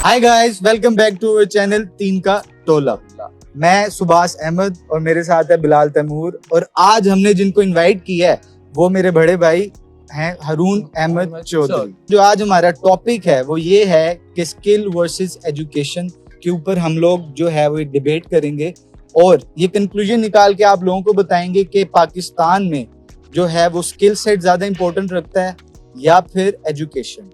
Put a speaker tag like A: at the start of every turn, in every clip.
A: Hi guys, welcome back to our channel तीन का टोला। मैं सुभाष अहमद और मेरे साथ है बिलाल तैमूर। और आज हमने जिनको इनवाइट किया है वो मेरे बड़े भाई हैं हारून अहमद चौधरी। जो आज हमारा टॉपिक है वो ये है कि स्किल वर्सेस एजुकेशन के ऊपर हम लोग जो है वो डिबेट करेंगे और ये कंक्लूजन निकाल के आप लोगों को बताएंगे कि पाकिस्तान में जो है वो स्किल सेट ज्यादा इंपॉर्टेंट रखता है या फिर एजुकेशन।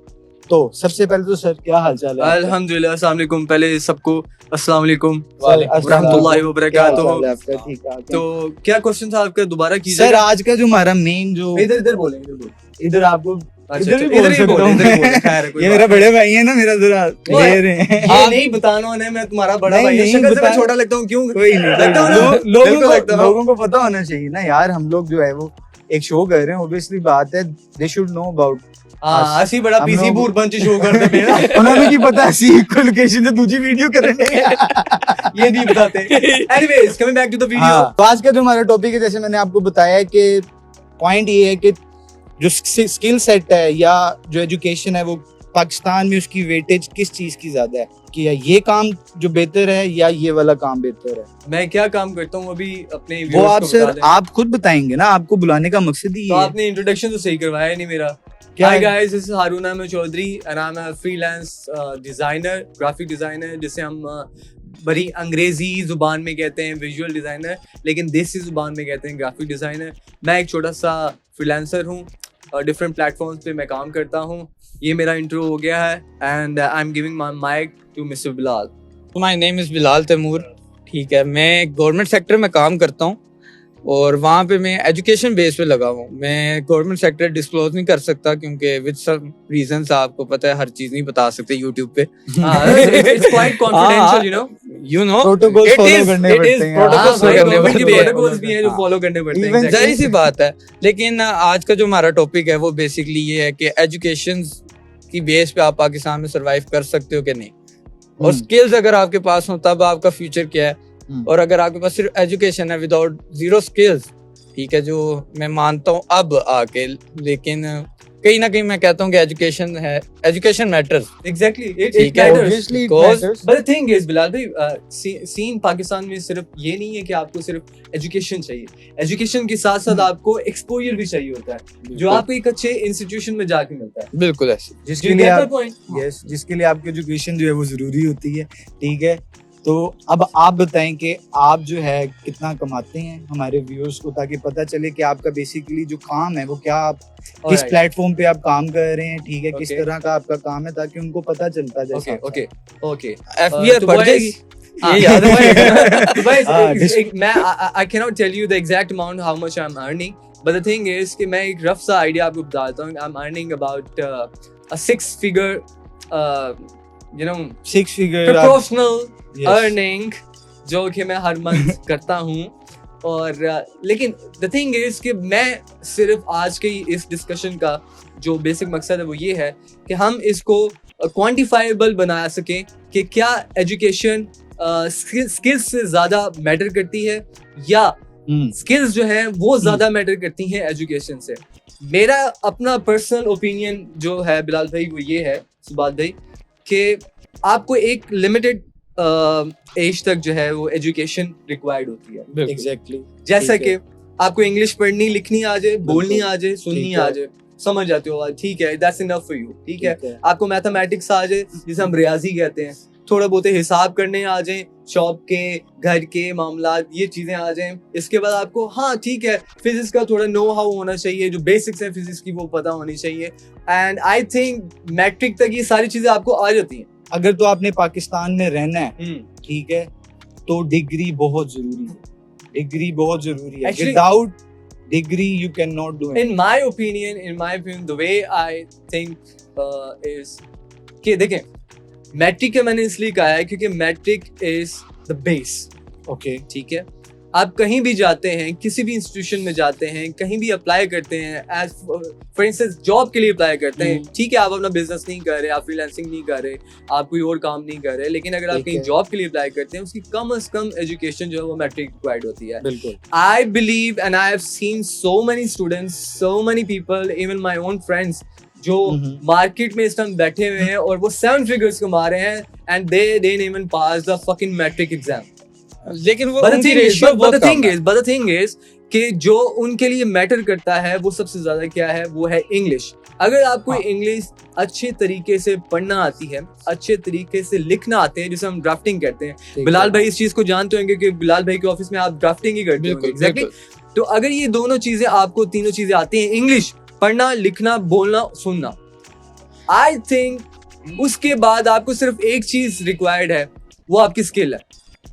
A: तो सबसे पहले तो सर क्या हाल चाल है?
B: अल्हम्दुलिल्लाह, अस्सलाम वालेकुम। पहले सबको अस्सलाम वालेकुम
A: अस्सलाम
B: रहमतुल्लाहि व बरकातुहू।
A: ठीक है।
B: तो क्या क्वेश्चन था आपका, दोबारा कीजिए
A: सर आज का जो हमारा मेन जो
B: इधर बोलेंगे
A: इधर आपको
B: अच्छा,
A: इधर भी
B: इधर
A: बोल
B: ही
A: सकता
B: बोले,
A: हूँ
B: इधर ही बोले,
A: मैं।
B: खैर है, कोई
A: ये
B: बात
A: मेरा
B: नहीं।
A: बड़े भाई है ना, मेरा जरा ले रहे हैं।
B: ये नहीं बताना उन्हें मैं तुम्हारा बड़ा
A: नहीं,
B: भाई हूँ।
A: नहीं
B: शक्ल से मैं
A: बता-
B: छोटा लगता हूँ, क्यों
A: कोई नहीं,
B: लगता हूँ ना?
A: लोगों को पता होना चाहिए ना यार। हम लोग जो है वो एक शो कर रहे हैं, ऑब्वियसली बात है दे शुड नो अबाउट।
B: हाँ, ਅਸੀਂ बड़ा
A: हम
B: पीसी
A: लोग-
B: बूर बंच शो करते पे ना।
A: ਉਹਨਾਂ ਨੂੰ ਕੀ ਪਤਾ ਅਸੀਂ ਇੱਕੋ ਲੋਕੇਸ਼ਨ ਤੇ ਦੂਜੀ ਵੀਡੀਓ कर रहे हैं।
B: ये नहीं बताते। Anyways, coming back to the video.
A: हाँ, तो आज का जो हमारा टॉपिक है, जैसे मैंने आपको बताया है कि पॉइंट ये है कि जो स्किल सेट है या जो एजुकेशन है वो पाकिस्तान में उसकी वेटेज किस चीज की ज्यादा है, कि ये काम जो बेहतर है या ये वाला काम बेहतर है।
B: मैं क्या काम करता हूँ अभी अपने
A: वो
B: viewers
A: आप
B: को बता
A: सर
B: दें।
A: आप खुद बताएंगे ना, आपको बुलाने का मकसद ही
B: तो
A: ये है।
B: आपने इंट्रोडक्शन तो सही करवाया नहीं मेरा।
A: क्या
B: Hi
A: है?
B: guys, this is Harun Ahmed Chaudhary and I'm a freelance designer, graphic designer, जिसे हम बड़ी अंग्रेजी जुबान में कहते हैं विजुअल डिजाइनर, लेकिन देसी जुबान में कहते हैं ग्राफिक डिजाइनर। मैं एक छोटा सा फ्रीलांसर हूँ और डिफरेंट प्लेटफॉर्म्स पे मैं काम करता हूँ। ये मेरा इंट्रो हो गया है and I am giving my mike to mister Bilal.
C: My name is Bilal Taimur. ठीक है, मैं गवर्नमेंट सेक्टर में काम करता हूँ और वहाँ पे मैं एजुकेशन बेस पे लगा हुआ हूँ। मैं गवर्नमेंट सेक्टर डिस्क्लोज नहीं कर सकता क्योंकि विद सम रीजंस, आपको पता है हर चीज़ नहीं बता सकते यूट्यूब पे।
B: It's quite confidential, you know.
C: You know
A: protocol
C: it
A: follow
C: is-
A: करने
C: it
A: पड़ते
C: is
A: हैं।
C: protocols
B: हाँ, भाई,
C: करने
B: government के
C: पड़ते हैं।
B: protocols भी हैं जो
A: हाँ।
B: फॉलो करने पड़ते हैं।
A: Even
B: exactly.
C: जाहिर सी बात है, लेकिन आज का जो हमारा टॉपिक है वो बेसिकली ये है कि एजुकेशन की बेस पे आप पाकिस्तान में सरवाइव कर सकते हो कि नहीं, और स्किल्स अगर आपके पास हो तब आपका फ्यूचर क्या है, और अगर आपके पास सिर्फ एजुकेशन है विदाउट जीरो स्किल्स, ठीक है, जो मैं मानता हूँ अब आके, लेकिन कहीं ना कहीं मैं कहता हूँ कि एजुकेशन है, एजुकेशन मैटर्स।
B: Exactly, it
C: ठीक है,
B: matters.
A: Obviously it
C: Because-
A: matters.
B: But the thing is, Bilal भाई, सीन पाकिस्तान में सिर्फ ये नहीं है कि आपको सिर्फ एजुकेशन चाहिए। एजुकेशन के साथ साथ आपको एक्सपोजर भी चाहिए होता है, जो आपको एक अच्छे इंस्टीट्यूशन में जाके मिलता है।
C: बिल्कुल ऐसे।
A: जिसके
B: You
A: लिए
B: get
A: आप
B: the point?
A: यस जिसके लिए आपकी एजुकेशन जो है वो जरूरी होती है। ठीक है, तो अब आप बताएं कि आप जो है कितना कमाते हैं हमारे व्यूअर्स को, ताकि पता चले कि आपका बेसिकली जो काम है वो क्या, आप किस
B: Alright.
A: प्लेटफॉर्म पे आप काम कर रहे हैं। ठीक है, किस
B: Okay.
A: तरह का आपका काम है, ताकि उनको पता चलता जाए।
B: Okay, okay, okay.
C: एफबीआर
B: तो
C: बढ़
B: boys-
C: जाएगी,
B: हाँ,
C: ये याद
B: तो
C: रखिएगा।
B: boys- तो boys,
A: हाँ,
B: मैं I cannot tell you the exact amount how much I'm earning, but the thing is कि मैं एक रफ सा आइडिया आपको बताता हूँ। I'm earning about a 6-figure, you know,
A: 6 figure
B: proportional earning जो कि मैं हर मंथ करता हूँ। और लेकिन द थिंग इज कि मैं सिर्फ आज के इस डिस्कशन का जो बेसिक मकसद है वो ये है कि हम इसको क्वांटिफाइबल बना सकें कि क्या एजुकेशन स्किल्स से ज़्यादा मैटर करती है या स्किल्स जो हैं वो ज़्यादा मैटर करती हैं एजुकेशन से। मेरा अपना पर्सनल ओपिनियन जो है बिलाल भाई वो ये है, सुबात भाई, कि आपको एक लिमिटेड एज तक जो है वो एजुकेशन रिक्वायर्ड होती है।
A: एग्जैक्टली।
B: जैसा
A: ठीक है।
B: कि आपको इंग्लिश पढ़नी लिखनी आ जाए, बोलनी आ जाए, सुननी
A: ठीक है।
B: आ जाए, समझ जाते हो, ठीक है, दैट्स इनफ फॉर यू। ठीक है,
A: ठीक है।
B: आपको मैथमेटिक्स आ जाए जिसे हम रियाजी कहते हैं, थोड़ा बहुत हिसाब करने आ जाए, शॉप के, घर के मामलात, ये चीजें आ जाएं। इसके बाद आपको, हाँ ठीक है, फिजिक्स का थोड़ा नो हाउ होना चाहिए, जो बेसिक्स है फिजिक्स की वो पता होनी चाहिए। एंड आई थिंक मैट्रिक तक ये सारी चीजें आपको आ जाती हैं।
A: अगर तो आपने पाकिस्तान में रहना है, ठीक है, तो डिग्री बहुत जरूरी है। डिग्री बहुत जरूरी है।
B: Actually-
A: without degree you can not do
B: In my opinion, the way I think is कि देखें, मैट्रिक का मैंने इसलिए कहा है क्योंकि matric is the base.
A: Okay.
B: ठीक है, आप कहीं भी जाते हैं, किसी भी इंस्टीट्यूशन में जाते हैं, कहीं भी अप्लाई करते हैं, एज फॉर इंस्टेंस जॉब के लिए अप्लाई करते हैं। ठीक है, आप अपना बिजनेस नहीं कर रहे, आप फ्रीलांसिंग नहीं कर रहे, आप कोई और काम नहीं कर रहे, लेकिन अगर आप
A: ठीक
B: कहीं
A: है।
B: जॉब के लिए अप्लाई करते हैं, उसकी कम से कम एजुकेशन जो है वो मैट्रिक रिक्वायर्ड होती है।
A: बिल्कुल।
B: I believe and I have seen so many students, so many people, even my own friends, जो मार्केट में इस टाइम बैठे हुए हैं और वो 7 फिगर्स कमा रहे हैं and they didn't even pass the fucking matric exam.
C: लेकिन वो
B: But the
C: उनकी
B: thing is,
C: ratio बहुत कम है।
B: but the thing is कि जो उनके लिए मैटर करता है वो सबसे ज्यादा क्या है, वो है इंग्लिश. अगर आपको इंग्लिश अच्छे तरीके से पढ़ना आती है, अच्छे तरीके से लिखना आते हैं, जिसे हम ड्राफ्टिंग कहते हैं. बिलाल भाई इस चीज को जानते होंगे कि बिलाल भाई के ऑफिस में आप ड्राफ्टिंग ही करते होंगे. एग्जैक्टली. तो अगर ये दोनों चीजें आपको, तीनों चीजें आती हैं, इंग्लिश पढ़ना, लिखना, बोलना, सुनना, आई थिंक उसके बाद आपको सिर्फ एक चीज रिक्वायर्ड है, वो आपकी स्किल है.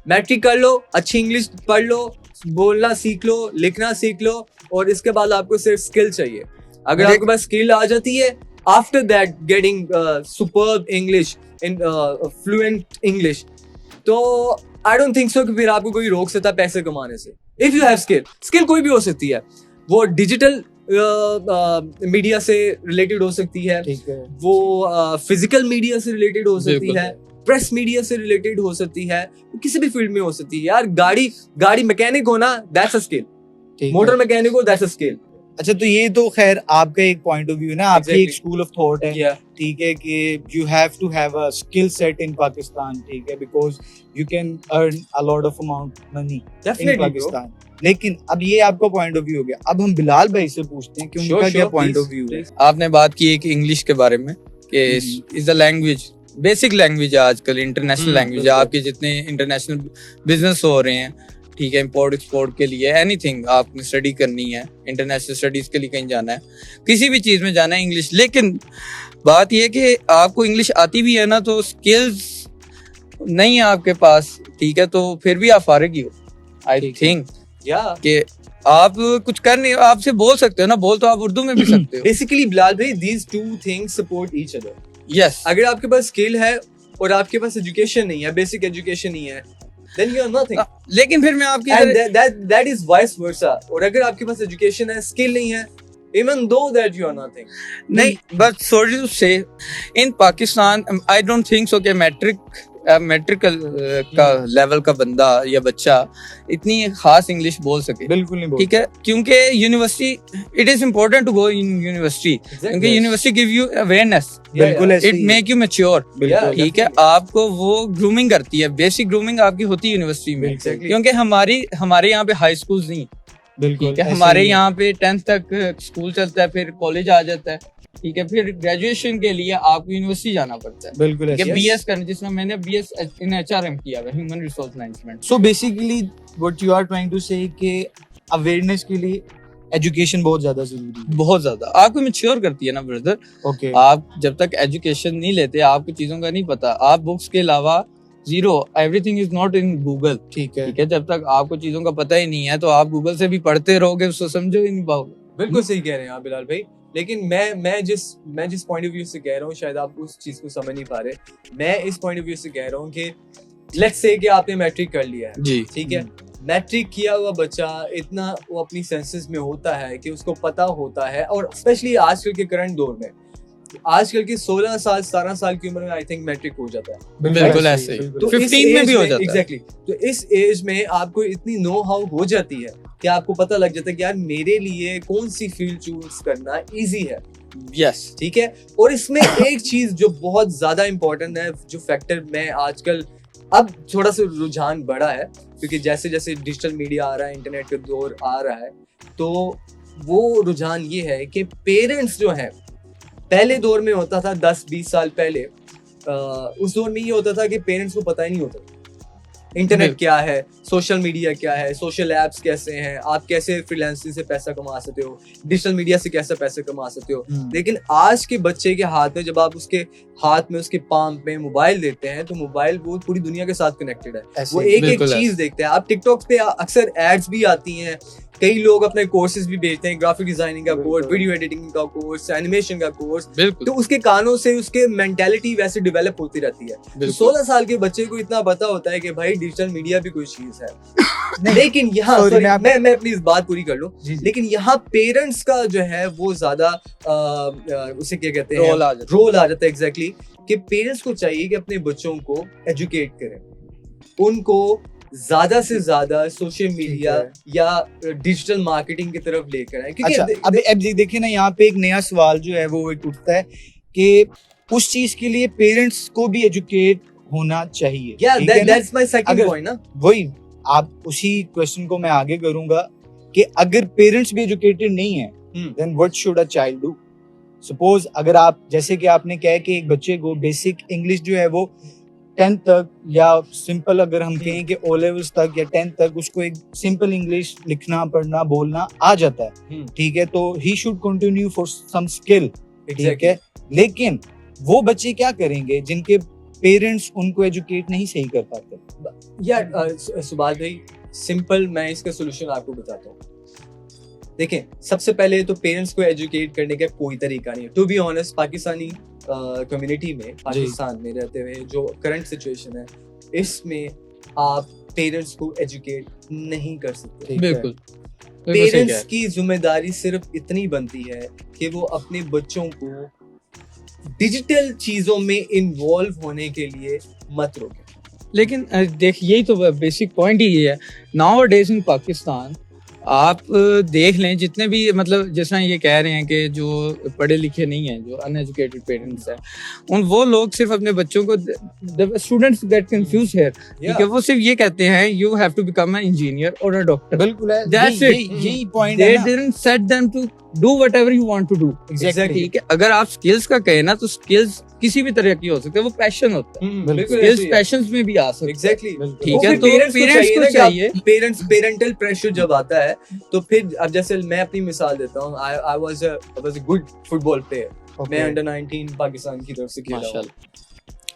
B: मैट्रिक कर लो, अच्छी इंग्लिश पढ़ लो, बोलना सीख लो, लिखना सीख लो, और इसके बाद आपको सिर्फ स्किल चाहिए. अगर आपके पास स्किल आ जाती है, after that getting superb English, in fluent English, तो आई डोंट थिंक सो कि फिर आपको कोई रोक सकता पैसे कमाने से. इफ यू हैव स्किल कोई भी हो सकती है. वो डिजिटल मीडिया से रिलेटेड हो सकती है, वो फिजिकल मीडिया से रिलेटेड हो सकती है, प्रेस मीडिया से रिलेटेड हो सकती है, किसी भी फील्ड में हो सकती है. यार गाड़ी मैकेनिक होना, that's a skill. Motor mechanic हो, दैट्स अ स्किल.
A: अच्छा, तो ये तो खैर आपका एक पॉइंट ऑफ व्यू है ना, आपकी एक स्कूल ऑफ थॉट है.
B: Yeah.
A: ठीक है कि you have to have a skill set in Pakistan. ठीक है, because you can earn a lot of amount money in
B: Definitely, bro.
A: Pakistan. लेकिन अब ये आपका पॉइंट ऑफ व्यू हो गया. अब हम बिलाल भाई से पूछते हैं कि उनका क्या पॉइंट ऑफ व्यू है.
C: आपने बात की एक इंग्लिश के बारे में कि is the language, basic language है आजकल, इंटरनेशनल लैंग्वेज है. आपके जितने इंटरनेशनल बिजनेस हो रहे हैं, ठीक है, इंपोर्ट एक्सपोर्ट के लिए, एनीथिंग आपने स्टडी करनी है, इंटरनेशनल स्टडीज के लिए कहीं जाना है, किसी भी चीज में जाना है, इंग्लिश. लेकिन बात यह है कि आपको इंग्लिश आती भी है ना, तो स्किल्स नहीं है आपके पास, ठीक है, तो फिर भी आप फारिग ही हो. आई थिंक कि आप कुछ कर नहीं, आपसे बोल सकते हो ना, बोल तो आप उर्दू में भी सकते हो.
B: बेसिकली बिलाल भाई, these two things support each other.
C: Yes.
B: अगर आपके पास स्किल है और आपके पास एजुकेशन नहीं है, बेसिक एजुकेशन नहीं है, then you are nothing.
C: लेकिन फिर मैं आपकी
B: And that is vice versa. और अगर आपके पास एजुकेशन है, स्किल नहीं है, even though that you are nothing.
C: नहीं, but sorry to say, in Pakistan, I don't think so कि मैट्रिक का लेवल का बंदा या बच्चा इतनी खास इंग्लिश बोल सके.
A: बिल्कुल नहीं बोल.
C: ठीक है, क्योंकि university, it is important to go in university, क्योंकि यूनिवर्सिटी गिव यू अवेयरनेस,
A: बिल्कुल ऐसे
C: इट
A: ही
C: मेक यू मैच्योर.
B: Yeah,
C: ठीक है, आपको वो ग्रूमिंग करती है, बेसिक ग्रूमिंग आपकी होती है यूनिवर्सिटी में.
B: Exactly.
C: क्योंकि हमारे यहाँ पे हाई स्कूल्स नहीं,
A: बिल्कुल
C: ठीक है,
A: ऐसे
C: हमारे
A: ही.
C: यहाँ पे 10th तक स्कूल चलता है, फिर कॉलेज आ जाता है, ठीक है, फिर ग्रेजुएशन के लिए आपको यूनिवर्सिटी जाना पड़ता है.
A: बिल्कुल ऐसे.
C: बीएस करने, जिसमें मैंने बीएस इन एचआरएम किया है, human resource management.
A: So basically what you are trying to say कि अवेयरनेस के लिए एजुकेशन बहुत ज्यादा जरूरी है.
C: बहुत ज्यादा आपको मैच्योर करती है ना ब्रदर.
A: ओके.
C: आप जब तक एजुकेशन नहीं लेते, आपको चीजों का नहीं पता, आप बुक्स के अलावा zero, everything is not in Google.
A: ठीक है.
C: ठीक है, जब तक आपको चीजों का पता ही नहीं है, तो आप गूगल से भी पढ़ते रहोगे, उसको समझो ही नहीं पाओगे.
B: बिल्कुल सही कह रहे हैं आप बिलाल भाई. लेकिन मैं जिस पॉइंट ऑफ व्यू से कह रहा हूँ, शायद आप उस चीज को समझ नहीं पा रहे. मैं इस पॉइंट ऑफ व्यू से कह रहा हूँ कि लेट्स से कि आपने मैट्रिक कर लिया है,
C: जी,
B: ठीक है. मैट्रिक किया हुआ बच्चा इतना वो अपनी सेंसेस में होता है कि उसको पता होता है, और स्पेशली आजकल के करंट दौर में, आजकल की 16 साल 17 साल की उम्र में आई थिंक मैट्रिक हो जाता है.
C: बिल्कुल ऐसे ही.
B: तो
C: 15 में भी हो जाता है.
B: एग्जैक्टली. तो इस एज में आपको इतनी नो हाउ हो जाती है कि आपको पता लग जाता है कि यार मेरे लिए कौन सी फील्ड चूज करना इजी है.
C: यस.
B: ठीक है. और इसमें एक चीज जो बहुत ज्यादा इंपॉर्टेंट है, जो फैक्टर में आजकल अब थोड़ा सा रुझान बढ़ा है, क्योंकि जैसे जैसे डिजिटल मीडिया आ रहा है, इंटरनेट का दौर आ रहा है, तो वो रुझान ये है कि पेरेंट्स जो हैं, पहले दौर में होता था 10-20 साल पहले, उस दौर में ये होता था कि पेरेंट्स को पता ही नहीं होता इंटरनेट क्या है, सोशल मीडिया क्या है, सोशल एप्स कैसे हैं, आप कैसे फ्रीलांसिंग से पैसा कमा सकते हो, डिजिटल मीडिया से कैसे पैसा कमा सकते हो. लेकिन आज के बच्चे के हाथ में, जब आप उसके हाथ में, उसके पाम में मोबाइल देते हैं, तो मोबाइल वो पूरी दुनिया के साथ कनेक्टेड है. वो एक चीज देखते हैं. आप टिकटॉक पे अक्सर एड्स भी आती हैं, कई लोग अपने कोर्सेज भी बेचते हैं, ग्राफिक डिजाइनिंग का कोर्स, वीडियो एडिटिंग का कोर्स, एनिमेशन का कोर्स. तो उसके कानों से उसके मेंटालिटी वैसे डेवलप होती रहती है. 16 साल के बच्चे को इतना पता होता है कि भाई डिजिटल मीडिया भी कोई चीज है. लेकिन यहाँ मैं अपनी इस बात पूरी कर लूं, लेकिन यहाँ पेरेंट्स का जो है वो ज्यादा उसे क्या कहते हैं, रोल आ जाता है. एग्जैक्टली. कि पेरेंट्स को चाहिए कि अपने बच्चों को एजुकेट करें, उनको ज्यादा से ज्यादा सोशल मीडिया
A: है।
B: या डिजिटल मार्केटिंग की तरफ लेकर आए, क्योंकि
A: अच्छा अब देखिए ना, यहाँ पे एक नया सवाल जो है वो एक उठता है कि उस चीज के लिए पेरेंट्स को भी एजुकेट होना चाहिए।
B: yeah,
A: ठीक है ना?
B: that's my second
A: अगर-
B: point ना।
A: वही आप उसी क्वेश्चन को मैं आगे करूंगा कि अगर पेरेंट्स भी एजुकेटेड नहीं है then what should a child do. Suppose अगर आप, जैसे कि आपने कहा कि एक बच्चे को बेसिक इंग्लिश जो है वो 10th तक, या सिंपल अगर हम कहें कि ओ लेवल्स तक या 10th तक उसको एक सिंपल इंग्लिश लिखना पढ़ना बोलना आ जाता है, ठीक है, तो he should continue for some skill, ठीक है। लेकिन वो बच्चे क्या करेंगे जिनके पेरेंट्स उनको एजुकेट नहीं सही कर पाते?
B: यार सुभाष भाई, सिंपल मैं इसका सोल्यूशन आपको बताता हूँ। देखें, सबसे पहले तो पेरेंट्स को एजुकेट करने का कोई तरीका नहीं है। To be honest, Pakistani community में, पाकिस्तान में रहते हुए जो करंट सिचुएशन है, इसमें आप पेरेंट्स को एजुकेट नहीं कर सकते।
A: ठीक है।
C: बिल्कुल
B: पेरेंट्स की जिम्मेदारी सिर्फ इतनी बनती है कि वो अपने बच्चों को डिजिटल चीजों में इन्वॉल्व होने के लिए मत रोकें।
C: लेकिन देख, यही तो बेसिक पॉइंट ही ये है। नाउ डेज इन पाकिस्तान आप देख लें, जितने भी मतलब जैसा ये कह रहे हैं कि जो पढ़े लिखे नहीं हैं, जो अनएजुकेटेड पेरेंट्स हैं, उन वो लोग सिर्फ अपने बच्चों को, स्टूडेंट्स गेट कंफ्यूज हियर, ठीक है, वो सिर्फ ये कहते हैं you have to become an engineer और अ डॉक्टर।
A: बिल्कुल है,
C: That's
A: यही पॉइंट
C: They
A: है ना।
C: didn't set them to do whatever you want to do.
A: Exactly.
C: ठीक है, अगर आप स्किल्स का कहें ना, तो स्किल्स किसी भी तरह की हो सकते हैं, वो पैशन होता है।
B: बिल्कुल
C: स्किल्स पैशंस में भी आ सकते हैं।
B: एग्जैक्टली।
C: ठीक है, तो पेरेंट्स को चाहिए,
B: पेरेंटल प्रेशर जब आता है तो फिर, अब जैसे मैं अपनी मिसाल देता हूँ, I was a good football player. मैं अंडर 19 पाकिस्तान की तरफ से खेला हूँ।
C: माशाल्लाह।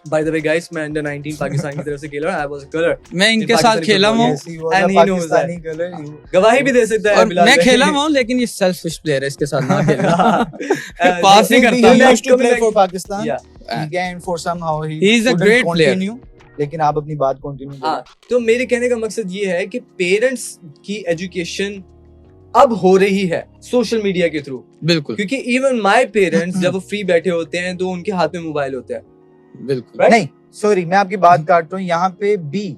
B: बाय द वे गाइस, मैं अंडर 19 पाकिस्तान की तरफ से खेला हूँ। I was a colour.
C: मैं इनके साथ खेला हूँ
A: Yes, he was a
B: And he knows that.
A: Pakistani girl, you-
B: गवाही भी दे सकता है
C: और
B: बिलाल
C: मैं
B: भाई।
C: खेला हूँ, लेकिन ये सेल्फिश प्लेयर है, इसके साथ ना खेलना।
B: Uh,
C: पास नहीं
A: He
C: करता।
A: used to play for Pakistan.
B: Yeah.
A: ठीक है, and for somehow he
C: He is a
A: couldn't
C: great player.
A: continue. लेकिन आप अपनी बात कंटिन्यू
B: हाँ,
A: करें।
B: तो मेरे कहने का मकसद ये है कि पेरेंट्स की एजुकेशन अब हो रही है सोशल मीडिया के थ्रू,
C: बिल्कुल
B: क्योंकि इवन माय पेरेंट्स जब वो फ्री बैठे होते हैं तो उनके हाथ में मोबाइल होता है।
C: बिल्कुल।
B: Right?
A: नहीं, सॉरी, मैं आपकी बात काट रहा हूँ। यहाँ पे भी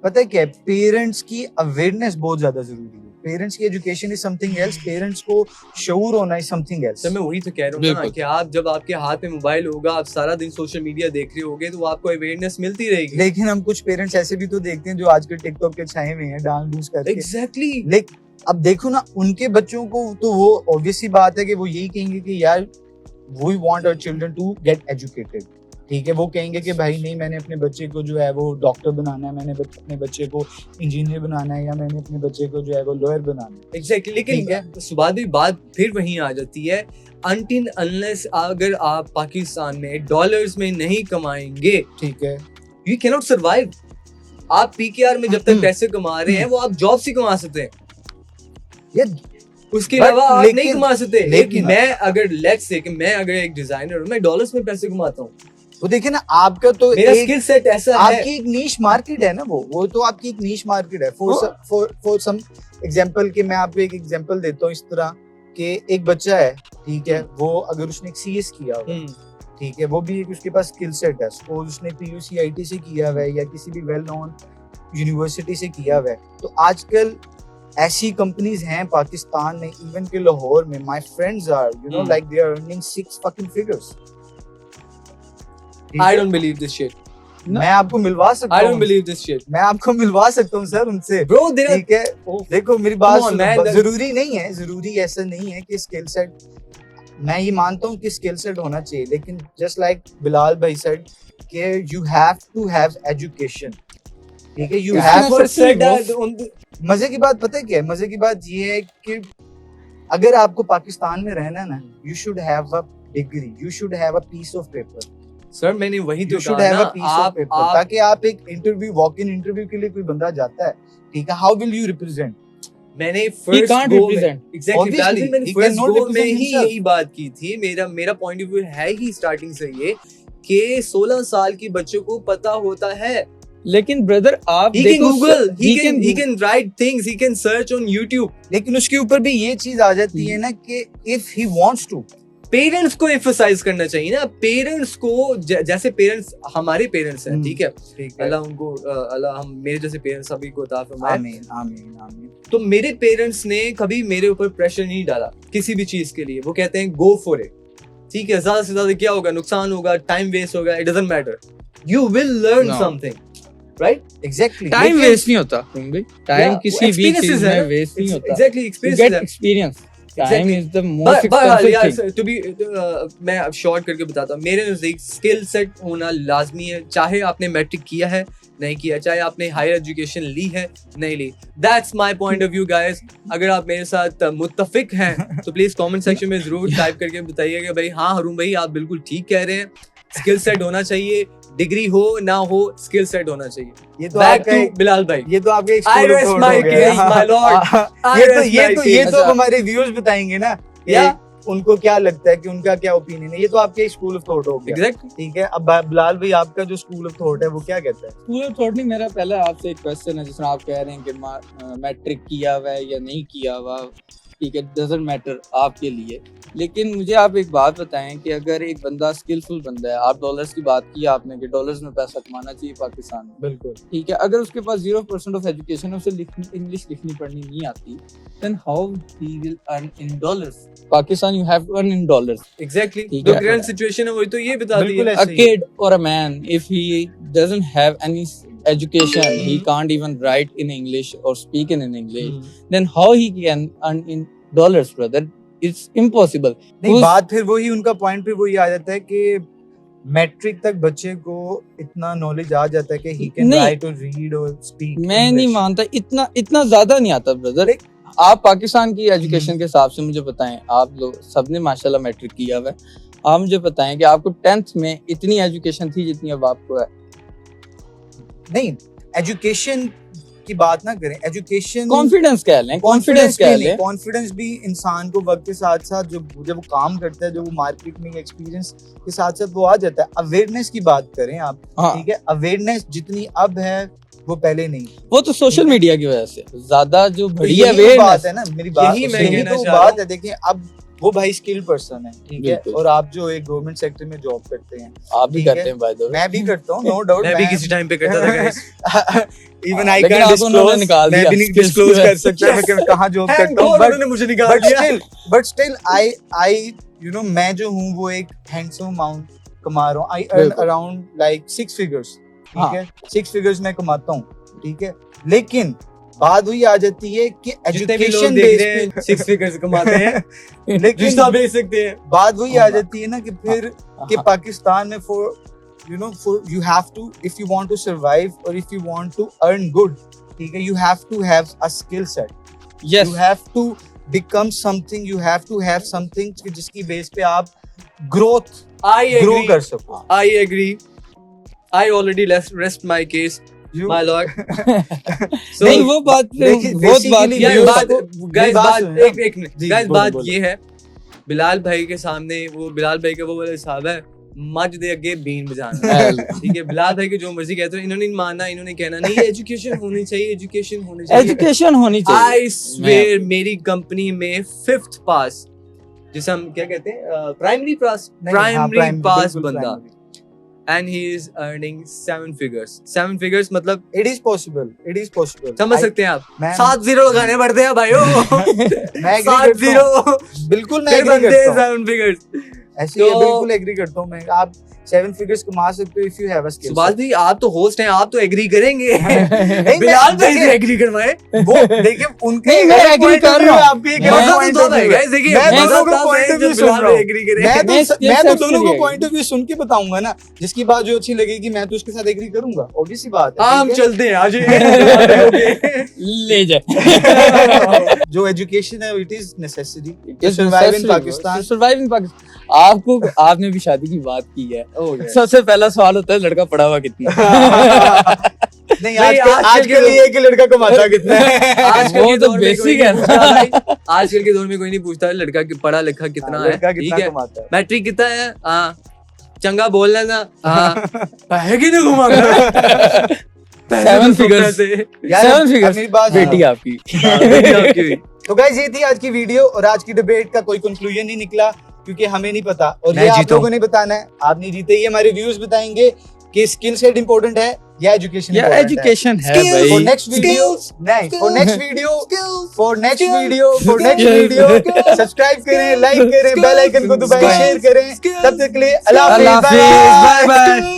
A: पता है क्या है, पेरेंट्स की अवेयरनेस बहुत ज्यादा जरूरी है। पेरेंट्स की education is something else, parents को शऊर होना इज समथिंग एल्स।
B: तो मैं वही तो कह रहा हूँ ना
C: बिल्कुल।
B: कि आप जब आपके हाथ में मोबाइल होगा, आप सारा दिन सोशल मीडिया देख रहे होगे, तो आपको अवेयरनेस मिलती रहेगी।
A: लेकिन हम कुछ पेरेंट्स ऐसे भी तो देखते हैं जो आजकल टिकटॉक के छाए हुए हैं, डांस डूस करके।
B: एग्जैक्टली।
A: लेकिन अब देखो ना, उनके बच्चों को तो वो ऑब्वियस सी बात है कि वो यही कहेंगे कि यार we want our children to get educated. ठीक है, वो कहेंगे कि भाई नहीं, मैंने अपने बच्चे को जो है वो डॉक्टर बनाना है, मैंने अपने बच्चे को इंजीनियर बनाना है, या मैंने अपने बच्चे को जो है वो लॉयर बनाना है।
B: एग्जैक्टली।
A: ठीक
B: लेकिन सुबाह भी बात फिर वहीं आ जाती है, अनटिल अनलेस अगर आप पाकिस्तान में डॉलर्स में नहीं कमाएंगे,
A: ठीक है,
B: यू कैन नॉट सर्वाइव। आप पीकेआर में जब तक पैसे कमा रहे हैं, वो आप जॉब से कमा सकते हैं,
A: ये
B: उसके
A: But
B: अलावा आप
A: लेकिन-
B: नहीं कमा सकते।
A: लेकिन-
B: मैं अगर लेट्स से कि मैं अगर एक डिजाइनर हूं, मैं डॉलर्स में पैसे कमाता हूँ।
A: वो देखिए ना, आपका तो
B: मेरा
A: एक
B: स्किल सेट ऐसा है।
A: आपकी एक नीश मार्केट है ना, वो तो आपकी एक नीश मार्केट है। फॉर सम एग्जांपल के मैं आपको एक एग्जांपल देता हूँ इस तरह कि एक बच्चा है, ठीक है, वो अगर उसने एक सीएस किया हुआ है, ठीक है, वो भी एक उसके पास स्किल सेट है, सपोज उसने पीयूसीआईटी से किया हुआ है या किसी भी वेल नोन यूनिवर्सिटी से किया हुआ है, तो आजकल ऐसी कंपनीज हैं पाकिस्तान में, इवन के लाहौर में, my friends are like they are earning 6 fucking figures।
B: I don't believe this shit.
A: मैं आपको मिलवा सकता
B: आई डोंट
A: हूँ,
B: बिलीव दिस शिट
A: मैं आपको मिलवा सकता हूँ सर उनसे।
B: ब्रो। देयर
A: ठीक है, देखो मेरी बात
B: Come on,
A: सुनो,
B: man,
A: जरूरी नहीं है, जरूरी ऐसा नहीं है कि स्किल सेट, मैं ये मानता हूँ कि स्किल सेट होना चाहिए, लेकिन जस्ट लाइक बिलाल भाई सेड कि you have to have education. ठीक है, यू हैव मजे की बात पता है क्या है? मजे की बात ये है कि अगर आपको पाकिस्तान में रहना है ना, you should have a degree, you should have a piece of paper.
B: Sir मैंने वही तो
A: यू शुड
B: कहा
A: हैव
B: ना,
A: अ पीस ऑफ पेपर, ताकि आप एक इंटरव्यू, वॉक इन इंटरव्यू के लिए कोई बंदा जाता है, ठीक है, हाउ विल यू रिप्रेजेंट?
B: मैंने
C: He
B: first
C: can't
B: go
C: represent.
B: Exactly
A: Obviously,
B: मैंने
A: he
B: फर्स्ट
A: cannot
B: गो में
A: represent
B: ही
A: himself.
B: यही बात की थी। मेरा पॉइंट ऑफ व्यू है ही स्टार्टिंग से ये कि 16 साल की बच्चों को पता होता है।
C: लेकिन ब्रदर आप
B: He can
C: देखो,
B: Google,
C: he
B: he can write things, he can search on YouTube.
A: लेकिन उसके ऊपर भी ये चीज आ जाती है ना कि if he wants to,
B: parents को एम्फसाइज करना चाहिए ना, पेरेंट्स को जैसे पेरेंट्स हमारे पेरेंट्स हैं, ठीक है, अल्लाह उनको अल्लाह हम मेरे जैसे पेरेंट्स सभी को अता फरमाए,
A: आमीन आमीन आमीन।
B: तो मेरे पेरेंट्स ने कभी मेरे ऊपर प्रेशर नहीं डाला किसी भी चीज के लिए। वो कहते हैं गो फॉर इट, ठीक है, ज्यादा से ज्यादा क्या होगा, नुकसान होगा, टाइम वेस्ट होगा, it doesn't matter, you will learn
C: No.
B: Something, right?
A: Exactly
C: time waste नहीं होता टाइम
B: Yeah,
C: किसी भी चीज
B: experiences है
C: में
B: ना?
C: वेस्ट नहीं होता,
B: एग्जैक्टली
C: you
B: एक्सपीरियंस
C: get
B: है।
C: experience. Time
B: Exactly.
C: is the most expensive thing.
B: To be मैं अब शॉर्ट करके बताता हूँ, मेरे नजदीक स्किल सेट होना लाजमी है, चाहे आपने मैट्रिक किया है नहीं किया, चाहे आपने हायर एजुकेशन ली है नहीं ली। That's my point of view guys. अगर आप मेरे साथ मुत्तफिक हैं तो प्लीज कमेंट सेक्शन में जरूर टाइप करके बताइएगा भाई हाँ हरून भाई आप बिल्कुल ठीक कह रहे हैं, स्किल सेट होना चाहिए, डिग्री हो ना हो स्किल सेट होना चाहिए।
A: ये तो
B: बैक
A: आपका
B: टू
A: एक-
B: बिलाल भाई।
A: ये तो आपके एक
B: I
A: school of
B: rest
A: thought
B: my
A: हो गया।
B: case, my lord. I
A: ये
B: rest my
A: ये तो
B: case.
A: हमारे व्यूअर्स बताएंगे ना कि
B: Yeah.
A: उनको क्या लगता है, कि उनका क्या ओपिनियन है। ये तो आपके स्कूल ऑफ थॉट हो गया,
B: एग्जैक्टली।
A: ठीक है। अब बिलाल भाई आपका जो स्कूल ऑफ थॉट है वो क्या कहता है?
C: पूरा थॉट नहीं, मेरा पहला आपसे एक क्वेश्चन है, जिसमें आप कह रहे हैं कि मैट्रिक किया हुआ है या नहीं किया हुआ, ठीक है, डजंट मैटर आपके लिए, लेकिन मुझे आप एक बात बताएं कि अगर एक बंदा स्किलफुल बंदा है, आप डॉलर्स की बात की आपने कि डॉलर्स में पैसा कमाना चाहिए पाकिस्तान में,
A: बिल्कुल
C: ठीक है, अगर उसके पास 0% ऑफ एजुकेशन है, उसे इंग्लिश लिखनी पढ़नी नहीं आती, then how he will earn in dollars? Pakistan you have to earn in dollars.
B: Exactly
C: ठीक
B: जो
C: है।
B: करंट सिचुएशन है वही तो ये बताती
A: बिल्कुल
B: है।
A: ऐसे
C: A
A: ही है।
C: kid or a man, if he doesn't have any education, he can't even write in English or speak in English, then how he can earn in dollars, brother? It's impossible.
A: नहीं,
C: Who's-
A: बात फिर वही उनका point फिर वही आ जाता है कि मैट्रिक तक बच्चे को इतना नॉलेज आ जाता है कि ही कैन
C: नहीं।
A: राइट और रीड और स्पीक।
C: मैं नहीं मानता, इतना इतना ज्यादा नहीं आता ब्रदर। आप पाकिस्तान की एजुकेशन के हिसाब से मुझे बताएं, आप लोग सबने माशाल्लाह मैट्रिक किया हुआ है, आप मुझे बताएं कि आपको 10th में इतनी एजुकेशन थी जितनी अब आपको है?
A: नहीं, एजुकेशन की बात ना करें, एजुकेशन
C: कॉन्फिडेंस कह लें, कॉन्फिडेंस कह लें।
A: कॉन्फिडेंस भी इंसान को वक्त के साथ साथ जब वो काम करता है, जब वो मार्केट में एक्सपीरियंस के साथ साथ वो आ जाता है। अवेयरनेस की बात करें आप,
C: हाँ,
A: ठीक है, अवेयरनेस जितनी अब है वो पहले नहीं।
C: वो तो सोशल मीडिया की वजह से ज्यादा जो
A: तो
C: बड़ी
A: यही तो
C: अवेयरनेस
A: बात है ना, मेरी बात
B: यही मैं
A: यही
B: कहना
A: तो
B: चाह रहा
A: बात
B: हूँ।
A: है। देखिए अब वो भाई स्किल पर्सन है, ठीक है,
C: बिल्कुल।
A: और आप जो एक गवर्नमेंट सेक्टर में जॉब करते हैं,
C: आप भी
A: ठीक है।
C: करते हैं बाय द वे।
A: मैं भी करता हूँ, नो डाउट।
B: मैं भी किसी टाइम पे करता था guys।
A: इवन आई
C: लेकिन
A: कैन
C: आपको उन्होंने
A: डिस्क्लोज,
C: निकाल
A: मैं
C: दिया
A: भी नहीं
C: skills
A: डिस्क्लोज
C: की
A: कर
C: वजह
A: सकता मैं कि कहाँ जॉब
B: Thank
A: करता हूँ,
B: God उन्होंने मुझे निकाल दिया।
A: But still I you know मैं जो हूँ वो एक हैंडसम अमाउंट कमा रहा हूँ। आई अर्न
C: बिल्कुल।
A: अराउंड लाइक 6 फिगर्स, ठीक
C: हाँ।
A: है, 6 फिगर्स मैं कमाता हूँ, ठीक है। लेकिन बात हुई आ जाती है कि
B: जितने भी लोग
A: एजुकेशन
B: देख
A: बेस
B: रहे हैं
A: पे
B: 6 फिगर्स कमाते हैं,
A: लेकिन
B: रिश्ता भेज सकते हैं।
A: बात वही आ जाती है ना कि फिर कि
C: हाँ,
A: पाकिस्तान में for you have to, if you want to survive और if you want to earn good, ठीक है, you have to have a skill set,
C: yes,
A: you have to become something, you have to have something जिसकी base पे आप growth
B: I
A: grow
B: agree.
A: कर सको।
B: I agree. I already rest my case,
A: You-
B: my lord. So
C: नहीं वो बात
A: देखिए,
C: वो बात
A: basically
B: यार
A: viewers
B: बात
A: को-
B: गाइस
A: बात
B: बात
A: सुनिए ना।
B: एक मिनट
A: जी,
B: गाइस
A: बोलो,
B: बात
A: बोलो।
B: ये है, बिलाल भाई के सामने वो बिलाल भाई का वो वाला हिसाब है, मज दे अगे बीन बजाना, ठीक है। बिलाल भाई के जो मर्जी कहते हो, इन्होंने नहीं मानना, इन्होंने कहना नहीं एजुकेशन होनी चाहिए, एजुकेशन होनी चाहिए।
C: एजुकेशन होनी चाहिए।
B: आई स्वेयर मेरी कंपनी में 5th पास, जिसे हम क्या कहते हैं, प्राइमरी पास,
A: नहीं, हाँ,
B: प्राइमरी पास
A: बिल्कुल
B: बंदा,
A: primary।
B: And he is earning 7 figures. 7 figures मतलब
A: It is possible, it is possible।
B: समझ
A: I-
B: सकते हैं आप,
A: मैं
B: 7 जीरो लगाने पड़ते हैं भाइयों।
A: मैं agree
B: 7
A: करता
B: जीरो
A: हूँ। बिल्कुल मैं
B: फिर
A: एग्री
B: बनते हैं
A: करता हूँ,
B: 7 फिगर्स।
A: ऐसे ही है,
B: तो-
A: बिल्कुल एग्री करता हूँ मैं। आप 7 फिगर्स कमा सकते हो if you have a skill.
B: Subhash भाई आप तो होस्ट हैं, आप तो एग्री करेंगे।
A: नहीं,
B: बिलाल
A: मैं-
B: भाई से
A: देखिए-
B: एग्री करवाए।
A: वो देखिए उनके
C: नहीं, मैं agree
A: point of
C: कर
A: view
C: रहा हूँ।
A: आपके एक
C: मैं-
A: अलग
B: मजा
A: point
B: तो
A: of
B: होता है
A: view है।
B: guys, देखिए
A: मैं
B: मजा
A: दोनों
B: तब
A: को
B: है
A: point of
B: जब
A: view सुन
B: बिलाल
A: रहा हूँ।
B: एग्री करे।
A: मैं
C: मैं skill
A: तो
C: sets
A: दोनों
C: के
A: को
C: लिए
A: पॉइंट ऑफ व्यू सुन के बताऊंगा ना, जिसकी बात जो अच्छी लगेगी मैं तो उसके साथ एग्री करूंगा, ऑब्वियस सी बात है।
B: हम
A: ठीक है?
B: चलते हैं आज।
C: ले जाए।
A: जो एजुकेशन है it is necessary to
C: It's
A: survive in
C: necessary,
A: Pakistan.
C: to survive in Pakistan. आपने भी शादी की बात की है,
B: हो गया।
C: सबसे पहला सवाल होता है लड़का पढ़ा हुआ कितना
A: नहीं,
B: नहीं,
A: आजकल ये है कि लड़का कमाता कितना है।
B: आजकल
C: वो
B: के
C: तो
B: दौर में कोई
C: basic
B: नहीं
C: है ना।
B: पूछता भाई। आजकल के दौर में कोई नहीं पूछता लड़का पढ़ा लिखा कितना है,
A: लड़का
B: ठीक
A: कितना
B: है,
A: कमाता है।
B: मैट्रिक कितना है, हाँ चंगा बोल लेना, हाँ है कि नहीं घुमा कर?
C: 7 figures।
A: यार
C: 7 figures।
A: मेरी बात
C: बेटी आपकी।
B: बेटी आपकी हुई।
A: तो गाइस ये थी आज की वीडियो, और आज की डिबेट का कोई कंक्लूजन नहीं निकला क्योंकि हमें नहीं पता और
B: मैं
A: ये आप
B: जीता
A: लोगों ने बताना है। आप नहीं जीते, ये हमारे व्यूज बताएंगे कि स्किल सेट इंपॉर्टेंट है या एजुकेशन
C: या एजुकेशन है
B: Skills.
A: फॉर
C: भाई
A: नेक्स्ट वीडियो नहीं फॉर नेक्स्ट वीडियो सब्सक्राइब करें, लाइक करें, बेल आइकन को दबाएं, शेयर करें। तब तक के लिए अल्लाह
C: अल्लाह
A: हाफिज,
C: हाफिज,
A: बाय
C: बाय बाय।